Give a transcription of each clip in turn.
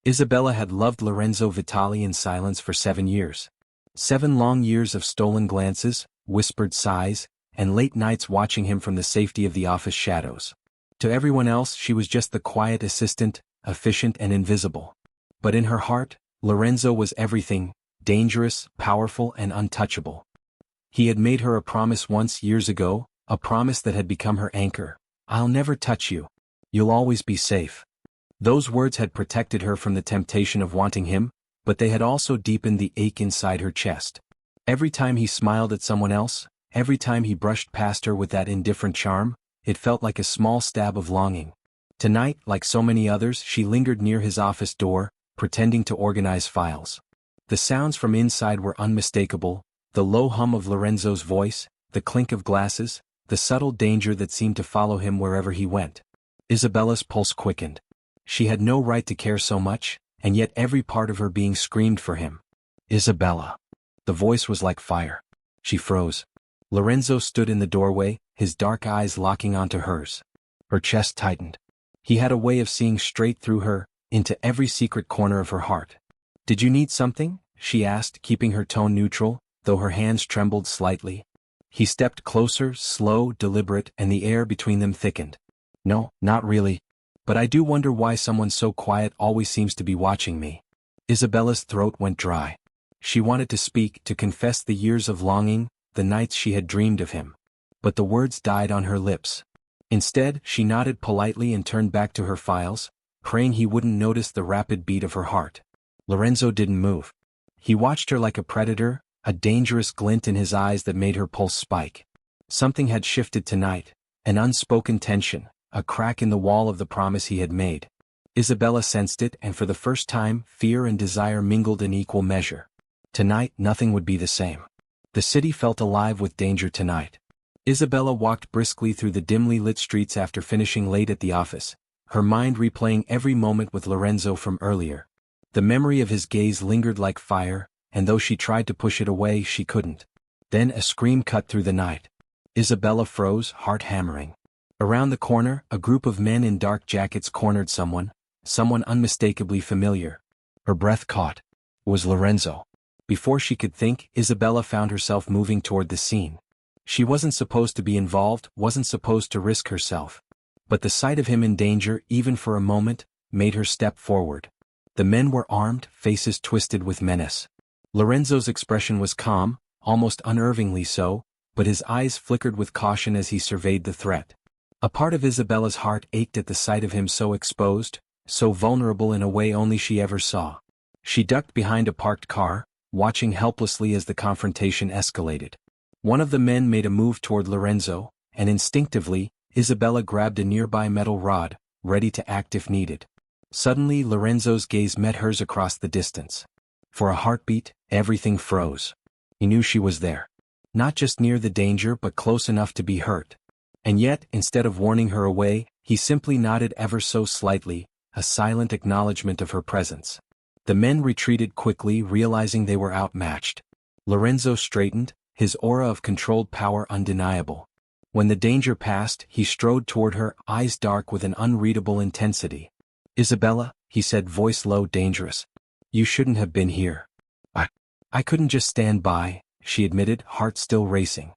Isabella had loved Lorenzo Vitali in silence for 7 years. 7 long years of stolen glances, whispered sighs, and late nights watching him from the safety of the office shadows. To everyone else she was just the quiet assistant, efficient and invisible. But in her heart, Lorenzo was everything, dangerous, powerful and untouchable. He had made her a promise once years ago, a promise that had become her anchor. "I'll never touch you. You'll always be safe." Those words had protected her from the temptation of wanting him, but they had also deepened the ache inside her chest. Every time he smiled at someone else, every time he brushed past her with that indifferent charm, it felt like a small stab of longing. Tonight, like so many others, she lingered near his office door, pretending to organize files. The sounds from inside were unmistakable, the low hum of Lorenzo's voice, the clink of glasses, the subtle danger that seemed to follow him wherever he went. Isabella's pulse quickened. She had no right to care so much, and yet every part of her being screamed for him. "Isabella." The voice was like fire. She froze. Lorenzo stood in the doorway, his dark eyes locking onto hers. Her chest tightened. He had a way of seeing straight through her, into every secret corner of her heart. "Did you need something?" she asked, keeping her tone neutral, though her hands trembled slightly. He stepped closer, slow, deliberate, and the air between them thickened. "No, not really. But I do wonder why someone so quiet always seems to be watching me." Isabella's throat went dry. She wanted to speak, to confess the years of longing, the nights she had dreamed of him. But the words died on her lips. Instead, she nodded politely and turned back to her files, praying he wouldn't notice the rapid beat of her heart. Lorenzo didn't move. He watched her like a predator, a dangerous glint in his eyes that made her pulse spike. Something had shifted tonight, an unspoken tension, a crack in the wall of the promise he had made. Isabella sensed it, and for the first time, fear and desire mingled in equal measure. Tonight, nothing would be the same. The city felt alive with danger tonight. Isabella walked briskly through the dimly lit streets after finishing late at the office, her mind replaying every moment with Lorenzo from earlier. The memory of his gaze lingered like fire, and though she tried to push it away, she couldn't. Then a scream cut through the night. Isabella froze, heart hammering. Around the corner, a group of men in dark jackets cornered someone unmistakably familiar. Her breath caught. It was Lorenzo. Before she could think, Isabella found herself moving toward the scene. She wasn't supposed to be involved, wasn't supposed to risk herself. But the sight of him in danger, even for a moment, made her step forward. The men were armed, faces twisted with menace. Lorenzo's expression was calm, almost unnervingly so, but his eyes flickered with caution as he surveyed the threat. A part of Isabella's heart ached at the sight of him so exposed, so vulnerable in a way only she ever saw. She ducked behind a parked car, watching helplessly as the confrontation escalated. One of the men made a move toward Lorenzo, and instinctively, Isabella grabbed a nearby metal rod, ready to act if needed. Suddenly Lorenzo's gaze met hers across the distance. For a heartbeat, everything froze. He knew she was there. Not just near the danger but close enough to be hurt. And yet, instead of warning her away, he simply nodded ever so slightly, a silent acknowledgement of her presence. The men retreated quickly, realizing they were outmatched. Lorenzo straightened, his aura of controlled power undeniable. When the danger passed, he strode toward her, eyes dark with an unreadable intensity. "Isabella," he said, voice low, dangerous. "You shouldn't have been here." I couldn't just stand by," she admitted, heart still racing.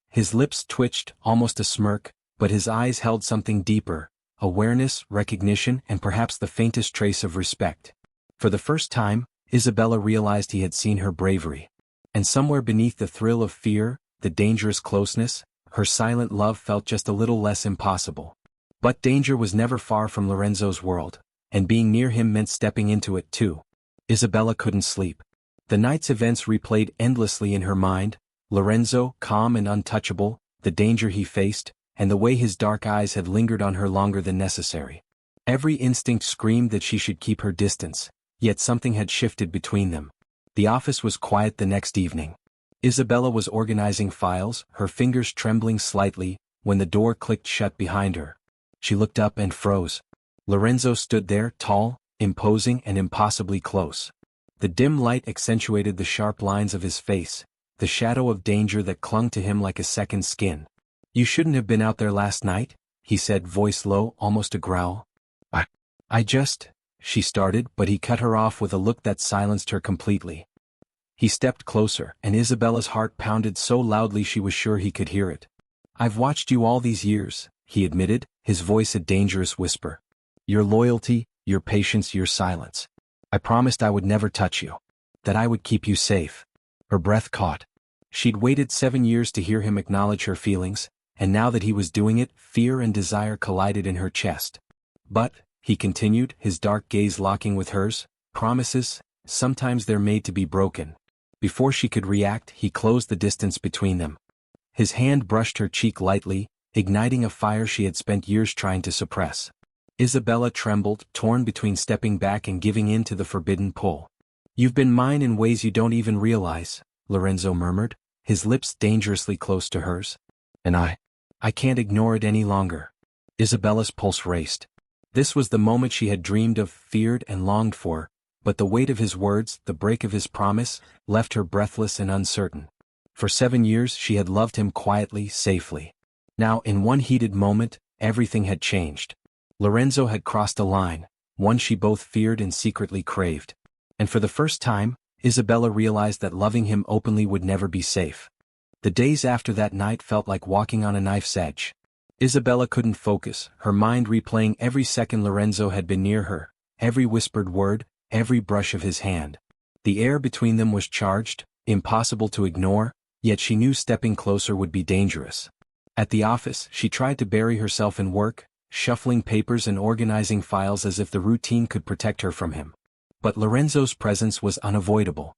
His lips twitched, almost a smirk, but his eyes held something deeper, awareness, recognition, and perhaps the faintest trace of respect. For the first time, Isabella realized he had seen her bravery. And somewhere beneath the thrill of fear, the dangerous closeness, her silent love felt just a little less impossible. But danger was never far from Lorenzo's world, and being near him meant stepping into it too. Isabella couldn't sleep. The night's events replayed endlessly in her mind, Lorenzo, calm and untouchable, the danger he faced, and the way his dark eyes had lingered on her longer than necessary. Every instinct screamed that she should keep her distance, yet something had shifted between them. The office was quiet the next evening. Isabella was organizing files, her fingers trembling slightly, when the door clicked shut behind her. She looked up and froze. Lorenzo stood there, tall, imposing and impossibly close. The dim light accentuated the sharp lines of his face, the shadow of danger that clung to him like a second skin. "You shouldn't have been out there last night," he said, voice low, almost a growl. I just..." she started, but he cut her off with a look that silenced her completely. He stepped closer, and Isabella's heart pounded so loudly she was sure he could hear it. "I've watched you all these years," he admitted, his voice a dangerous whisper. "Your loyalty, your patience, your silence. I promised I would never touch you. That I would keep you safe." Her breath caught. She'd waited 7 years to hear him acknowledge her feelings, and now that he was doing it, fear and desire collided in her chest. "But," he continued, his dark gaze locking with hers, "promises, sometimes they're made to be broken." Before she could react, he closed the distance between them. His hand brushed her cheek lightly, igniting a fire she had spent years trying to suppress. Isabella trembled, torn between stepping back and giving in to the forbidden pull. "You've been mine in ways you don't even realize," Lorenzo murmured, his lips dangerously close to hers. "And I can't ignore it any longer." Isabella's pulse raced. This was the moment she had dreamed of, feared and longed for, but the weight of his words, the break of his promise, left her breathless and uncertain. For 7 years she had loved him quietly, safely. Now, in one heated moment, everything had changed. Lorenzo had crossed a line, one she both feared and secretly craved. And for the first time, Isabella realized that loving him openly would never be safe. The days after that night felt like walking on a knife's edge. Isabella couldn't focus, her mind replaying every second Lorenzo had been near her, every whispered word, every brush of his hand. The air between them was charged, impossible to ignore, yet she knew stepping closer would be dangerous. At the office, she tried to bury herself in work, shuffling papers and organizing files as if the routine could protect her from him. But Lorenzo's presence was unavoidable.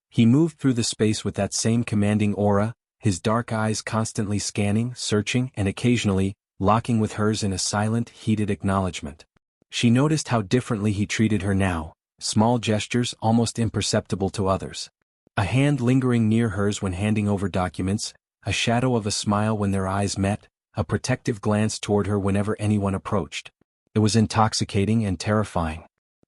He moved through the space with that same commanding aura, his dark eyes constantly scanning, searching, and occasionally, locking with hers in a silent, heated acknowledgement. She noticed how differently he treated her now, small gestures almost imperceptible to others. A hand lingering near hers when handing over documents, a shadow of a smile when their eyes met, a protective glance toward her whenever anyone approached. It was intoxicating and terrifying.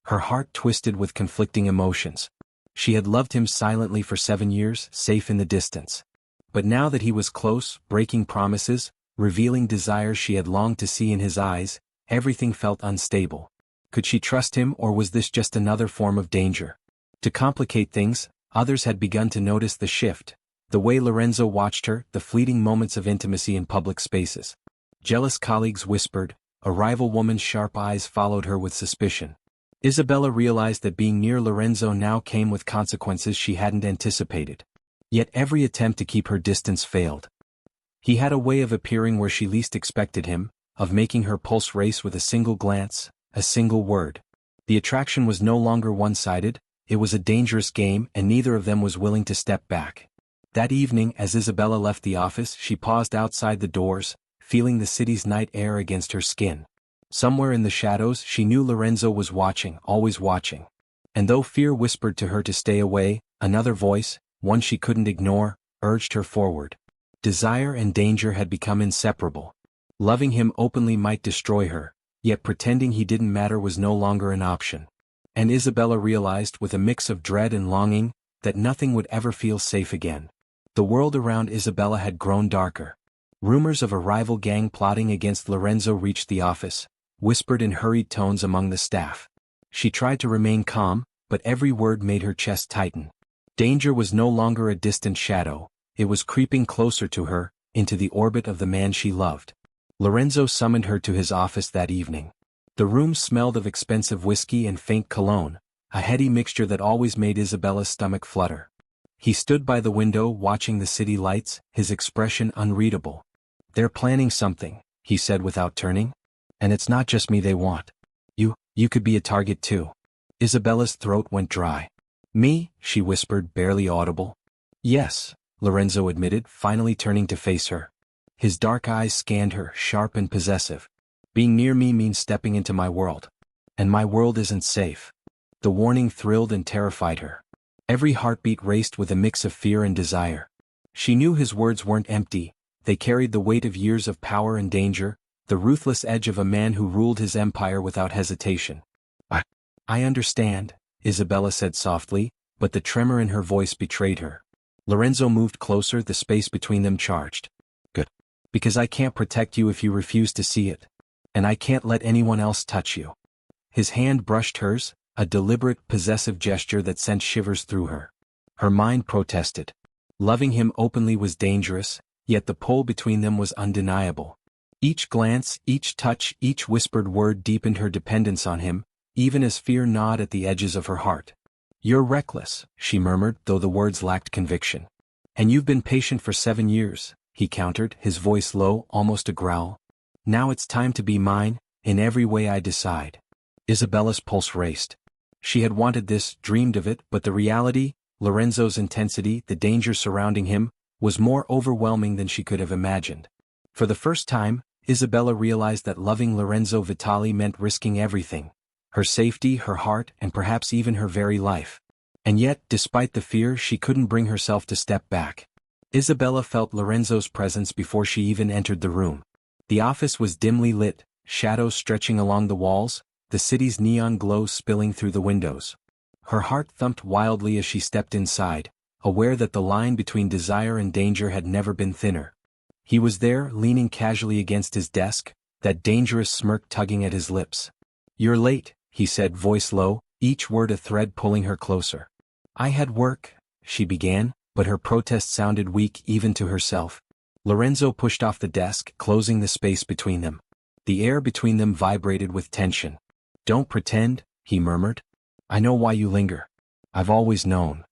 Her heart twisted with conflicting emotions. She had loved him silently for 7 years, safe in the distance. But now that he was close, breaking promises, revealing desires she had longed to see in his eyes, everything felt unstable. Could she trust him, or was this just another form of danger? To complicate things, others had begun to notice the shift, the way Lorenzo watched her, the fleeting moments of intimacy in public spaces. Jealous colleagues whispered, a rival woman's sharp eyes followed her with suspicion. Isabella realized that being near Lorenzo now came with consequences she hadn't anticipated. Yet every attempt to keep her distance failed. He had a way of appearing where she least expected him, of making her pulse race with a single glance, a single word. The attraction was no longer one-sided, it was a dangerous game, and neither of them was willing to step back. That evening, as Isabella left the office, she paused outside the doors, feeling the city's night air against her skin. Somewhere in the shadows, she knew Lorenzo was watching, always watching. And though fear whispered to her to stay away, another voice, one she couldn't ignore, urged her forward. Desire and danger had become inseparable. Loving him openly might destroy her, yet pretending he didn't matter was no longer an option. And Isabella realized, with a mix of dread and longing, that nothing would ever feel safe again. The world around Isabella had grown darker. Rumors of a rival gang plotting against Lorenzo reached the office, whispered in hurried tones among the staff. She tried to remain calm, but every word made her chest tighten. Danger was no longer a distant shadow, it was creeping closer to her, into the orbit of the man she loved. Lorenzo summoned her to his office that evening. The room smelled of expensive whiskey and faint cologne, a heady mixture that always made Isabella's stomach flutter. He stood by the window watching the city lights, his expression unreadable. "They're planning something," he said without turning. "And it's not just me they want. You could be a target too." Isabella's throat went dry. "Me?" she whispered, barely audible. "Yes," Lorenzo admitted, finally turning to face her. His dark eyes scanned her, sharp and possessive. "Being near me means stepping into my world. And my world isn't safe." The warning thrilled and terrified her. Every heartbeat raced with a mix of fear and desire. She knew his words weren't empty, they carried the weight of years of power and danger, the ruthless edge of a man who ruled his empire without hesitation. I understand," Isabella said softly, but the tremor in her voice betrayed her. Lorenzo moved closer, the space between them charged. "Good. Because I can't protect you if you refuse to see it. And I can't let anyone else touch you." His hand brushed hers, a deliberate, possessive gesture that sent shivers through her. Her mind protested. Loving him openly was dangerous, yet the pull between them was undeniable. Each glance, each touch, each whispered word deepened her dependence on him, even as fear gnawed at the edges of her heart. "You're reckless," she murmured, though the words lacked conviction. "And you've been patient for 7 years," he countered, his voice low, almost a growl. "Now it's time to be mine, in every way I decide." Isabella's pulse raced. She had wanted this, dreamed of it, but the reality, Lorenzo's intensity, the danger surrounding him, was more overwhelming than she could have imagined. For the first time, Isabella realized that loving Lorenzo Vitali meant risking everything. Her safety, her heart, and perhaps even her very life. And yet, despite the fear, she couldn't bring herself to step back. Isabella felt Lorenzo's presence before she even entered the room. The office was dimly lit, shadows stretching along the walls, the city's neon glow spilling through the windows. Her heart thumped wildly as she stepped inside, aware that the line between desire and danger had never been thinner. He was there, leaning casually against his desk, that dangerous smirk tugging at his lips. "You're late," he said, voice low, each word a thread pulling her closer. "I had work," she began, but her protest sounded weak even to herself. Lorenzo pushed off the desk, closing the space between them. The air between them vibrated with tension. "Don't pretend," he murmured. "I know why you linger. I've always known."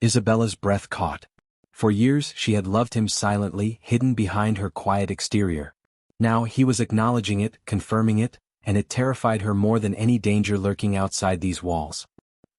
Isabella's breath caught. For years she had loved him silently, hidden behind her quiet exterior. Now he was acknowledging it, confirming it, and it terrified her more than any danger lurking outside these walls.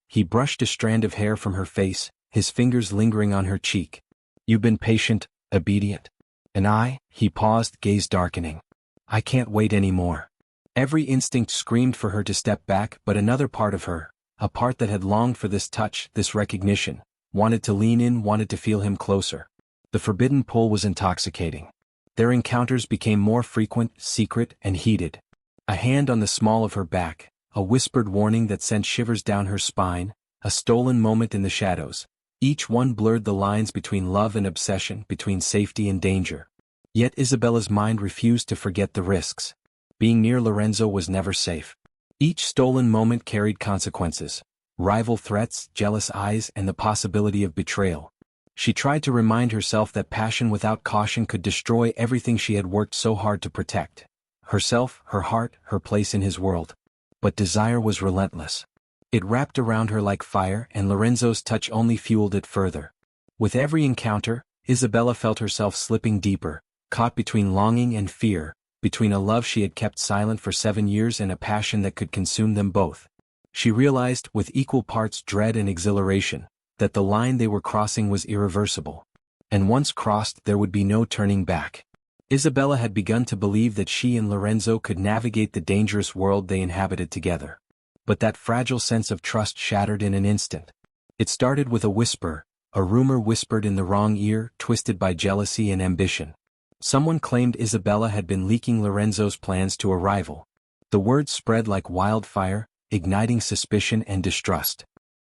He brushed a strand of hair from her face, his fingers lingering on her cheek. "You've been patient, obedient. And I," he paused, gaze darkening. "I can't wait anymore." Every instinct screamed for her to step back, but another part of her, a part that had longed for this touch, this recognition, wanted to lean in, wanted to feel him closer. The forbidden pull was intoxicating. Their encounters became more frequent, secret, and heated. A hand on the small of her back, a whispered warning that sent shivers down her spine, a stolen moment in the shadows. Each one blurred the lines between love and obsession, between safety and danger. Yet Isabella's mind refused to forget the risks. Being near Lorenzo was never safe. Each stolen moment carried consequences. Rival threats, jealous eyes, and the possibility of betrayal. She tried to remind herself that passion without caution could destroy everything she had worked so hard to protect. Herself, her heart, her place in his world. But desire was relentless. It wrapped around her like fire, and Lorenzo's touch only fueled it further. With every encounter, Isabella felt herself slipping deeper, caught between longing and fear, between a love she had kept silent for 7 years and a passion that could consume them both. She realized, with equal parts dread and exhilaration, that the line they were crossing was irreversible. And once crossed, there would be no turning back. Isabella had begun to believe that she and Lorenzo could navigate the dangerous world they inhabited together. But that fragile sense of trust shattered in an instant. It started with a whisper, a rumor whispered in the wrong ear, twisted by jealousy and ambition. Someone claimed Isabella had been leaking Lorenzo's plans to a rival. The word spread like wildfire, igniting suspicion and distrust.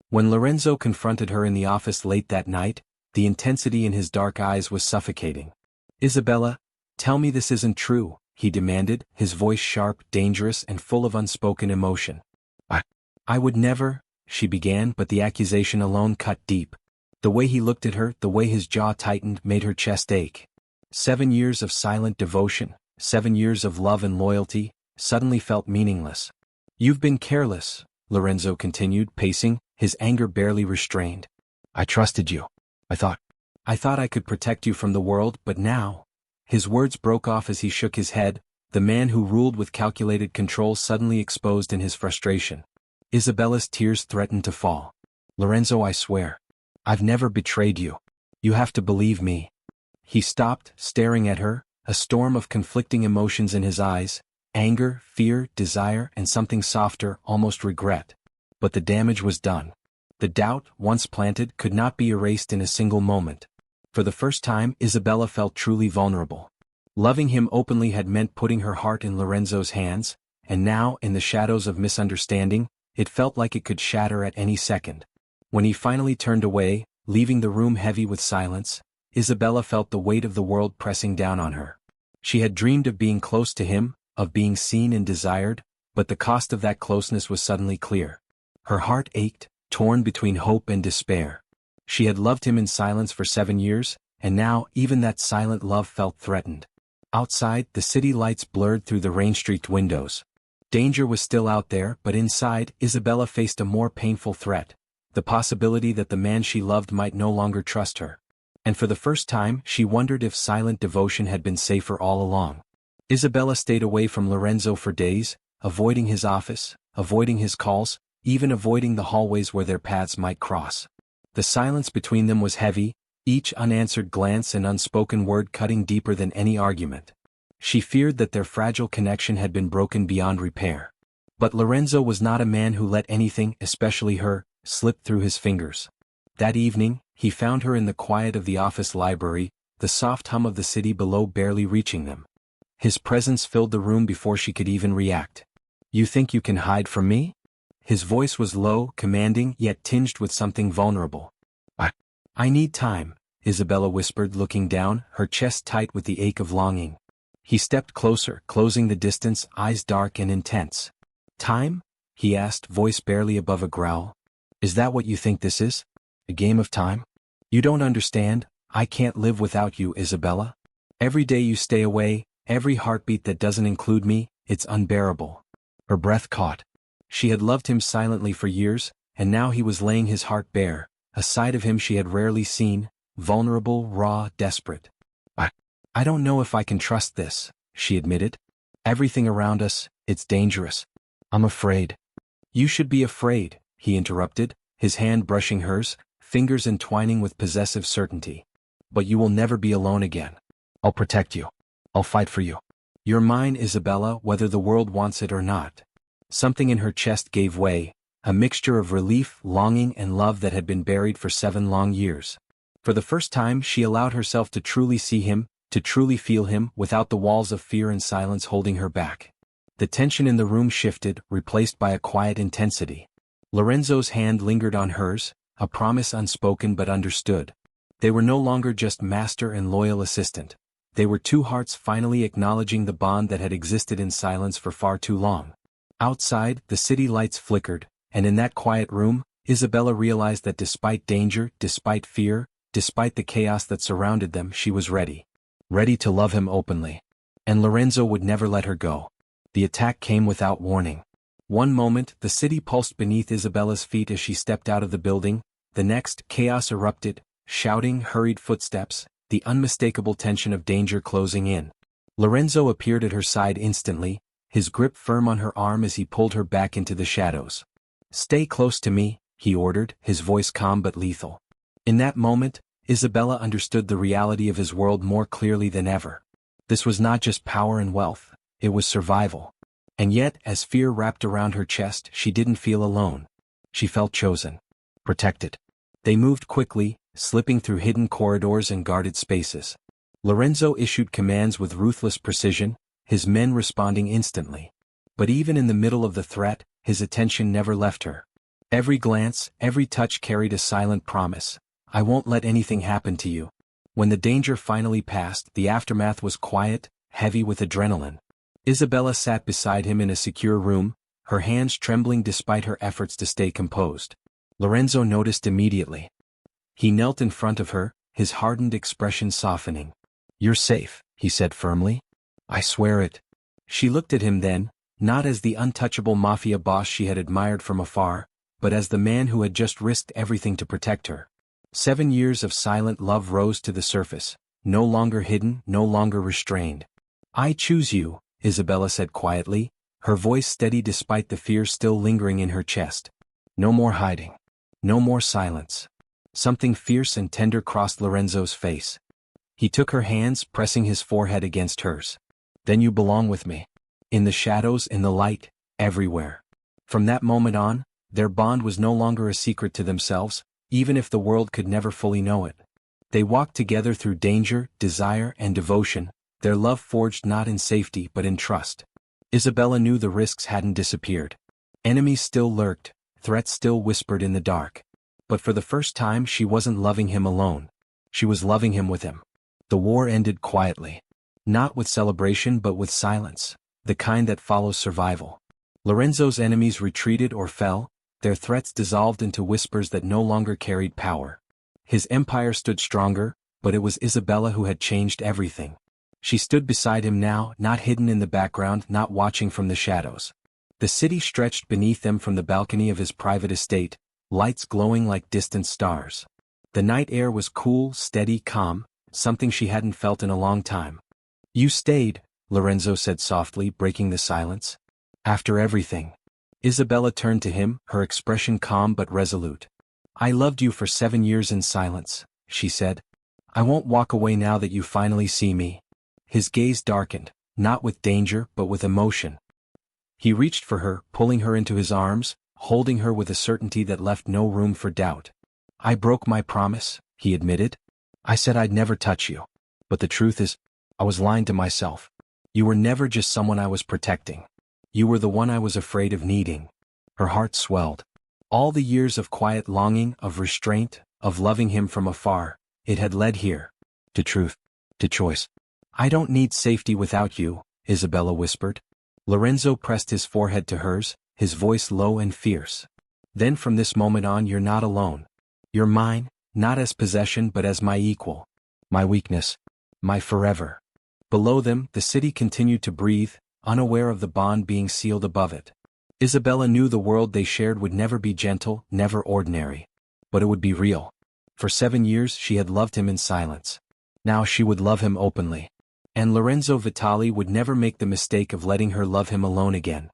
When Lorenzo confronted her in the office late that night, the intensity in his dark eyes was suffocating. "Isabella, tell me this isn't true," he demanded, his voice sharp, dangerous, and full of unspoken emotion. I would never," she began, but the accusation alone cut deep. The way he looked at her, the way his jaw tightened, made her chest ache. 7 years of silent devotion, 7 years of love and loyalty, suddenly felt meaningless. "You've been careless," Lorenzo continued, pacing, his anger barely restrained. "I trusted you. I thought I could protect you from the world, but now—" His words broke off as he shook his head, the man who ruled with calculated control suddenly exposed in his frustration. Isabella's tears threatened to fall. "Lorenzo, I swear. I've never betrayed you. You have to believe me." He stopped, staring at her, a storm of conflicting emotions in his eyes, anger, fear, desire, and something softer, almost regret. But the damage was done. The doubt, once planted, could not be erased in a single moment. For the first time, Isabella felt truly vulnerable. Loving him openly had meant putting her heart in Lorenzo's hands, and now, in the shadows of misunderstanding, it felt like it could shatter at any second. When he finally turned away, leaving the room heavy with silence, Isabella felt the weight of the world pressing down on her. She had dreamed of being close to him, of being seen and desired, But the cost of that closeness was suddenly clear. Her heart ached, torn between hope and despair. She had loved him in silence for 7 years, and now even that silent love felt threatened. Outside, the city lights blurred through the rain-streaked windows. Danger was still out there, but inside, Isabella faced a more painful threat. The possibility that the man she loved might no longer trust her. And for the first time, she wondered if silent devotion had been safer all along. Isabella stayed away from Lorenzo for days, avoiding his office, avoiding his calls, even avoiding the hallways where their paths might cross. The silence between them was heavy, each unanswered glance and unspoken word cutting deeper than any argument. She feared that their fragile connection had been broken beyond repair. But Lorenzo was not a man who let anything, especially her, slip through his fingers. That evening, he found her in the quiet of the office library, the soft hum of the city below barely reaching them. His presence filled the room before she could even react. "You think you can hide from me?" His voice was low, commanding, yet tinged with something vulnerable. "I need time," Isabella whispered, looking down, her chest tight with the ache of longing. He stepped closer, closing the distance, eyes dark and intense. "Time?" he asked, voice barely above a growl. "Is that what you think this is? A game of time? You don't understand, I can't live without you, Isabella. Every day you stay away, every heartbeat that doesn't include me, it's unbearable." Her breath caught. She had loved him silently for years, and now he was laying his heart bare, a side of him she had rarely seen, vulnerable, raw, desperate. I don't know if I can trust this," she admitted. "Everything around us, it's dangerous. I'm afraid." "You should be afraid," he interrupted, his hand brushing hers, fingers entwining with possessive certainty. "But you will never be alone again. I'll protect you. I'll fight for you. You're mine, Isabella, whether the world wants it or not." Something in her chest gave way, a mixture of relief, longing, and love that had been buried for 7 long years. For the first time, she allowed herself to truly see him, to truly feel him, without the walls of fear and silence holding her back. The tension in the room shifted, replaced by a quiet intensity. Lorenzo's hand lingered on hers, a promise unspoken but understood. They were no longer just master and loyal assistant. They were two hearts finally acknowledging the bond that had existed in silence for far too long. Outside, the city lights flickered, and in that quiet room, Isabella realized that despite danger, despite fear, despite the chaos that surrounded them, she was ready. Ready to love him openly. And Lorenzo would never let her go. The attack came without warning. One moment, the city pulsed beneath Isabella's feet as she stepped out of the building. The next, chaos erupted, shouting, hurried footsteps, the unmistakable tension of danger closing in. Lorenzo appeared at her side instantly, his grip firm on her arm as he pulled her back into the shadows. "Stay close to me," he ordered, his voice calm but lethal. In that moment, Isabella understood the reality of his world more clearly than ever. This was not just power and wealth, it was survival. And yet, as fear wrapped around her chest, she didn't feel alone. She felt chosen. Protected. They moved quickly, slipping through hidden corridors and guarded spaces. Lorenzo issued commands with ruthless precision, his men responding instantly. But even in the middle of the threat, his attention never left her. Every glance, every touch carried a silent promise. "I won't let anything happen to you." When the danger finally passed, the aftermath was quiet, heavy with adrenaline. Isabella sat beside him in a secure room, her hands trembling despite her efforts to stay composed. Lorenzo noticed immediately. He knelt in front of her, his hardened expression softening. "You're safe," he said firmly. "I swear it." She looked at him then, not as the untouchable mafia boss she had admired from afar, but as the man who had just risked everything to protect her. 7 years of silent love rose to the surface, no longer hidden, no longer restrained. "I choose you," Isabella said quietly, her voice steady despite the fear still lingering in her chest. "No more hiding. No more silence." Something fierce and tender crossed Lorenzo's face. He took her hands, pressing his forehead against hers. "Then you belong with me. In the shadows, in the light, everywhere." From that moment on, their bond was no longer a secret to themselves, even if the world could never fully know it. They walked together through danger, desire, and devotion, their love forged not in safety but in trust. Isabella knew the risks hadn't disappeared. Enemies still lurked, threats still whispered in the dark. But for the first time she wasn't loving him alone. She was loving him with him. The war ended quietly. Not with celebration but with silence, the kind that follows survival. Lorenzo's enemies retreated or fell, their threats dissolved into whispers that no longer carried power. His empire stood stronger, but it was Isabella who had changed everything. She stood beside him now, not hidden in the background, not watching from the shadows. The city stretched beneath them from the balcony of his private estate, lights glowing like distant stars. The night air was cool, steady, calm, something she hadn't felt in a long time. "You stayed," Lorenzo said softly, breaking the silence. "After everything." Isabella turned to him, her expression calm but resolute. "I loved you for 7 years in silence," she said. "I won't walk away now that you finally see me." His gaze darkened, not with danger but with emotion. He reached for her, pulling her into his arms, holding her with a certainty that left no room for doubt. "I broke my promise," he admitted. "I said I'd never touch you. But the truth is, I was lying to myself. You were never just someone I was protecting. You were the one I was afraid of needing." Her heart swelled. All the years of quiet longing, of restraint, of loving him from afar, it had led here. To truth. To choice. "I don't need safety without you," Isabella whispered. Lorenzo pressed his forehead to hers, his voice low and fierce. "Then from this moment on you're not alone. You're mine, not as possession but as my equal. My weakness. My forever." Below them, the city continued to breathe, unaware of the bond being sealed above it. Isabella knew the world they shared would never be gentle, never ordinary. But it would be real. For 7 years she had loved him in silence. Now she would love him openly. And Lorenzo Vitali would never make the mistake of letting her love him alone again.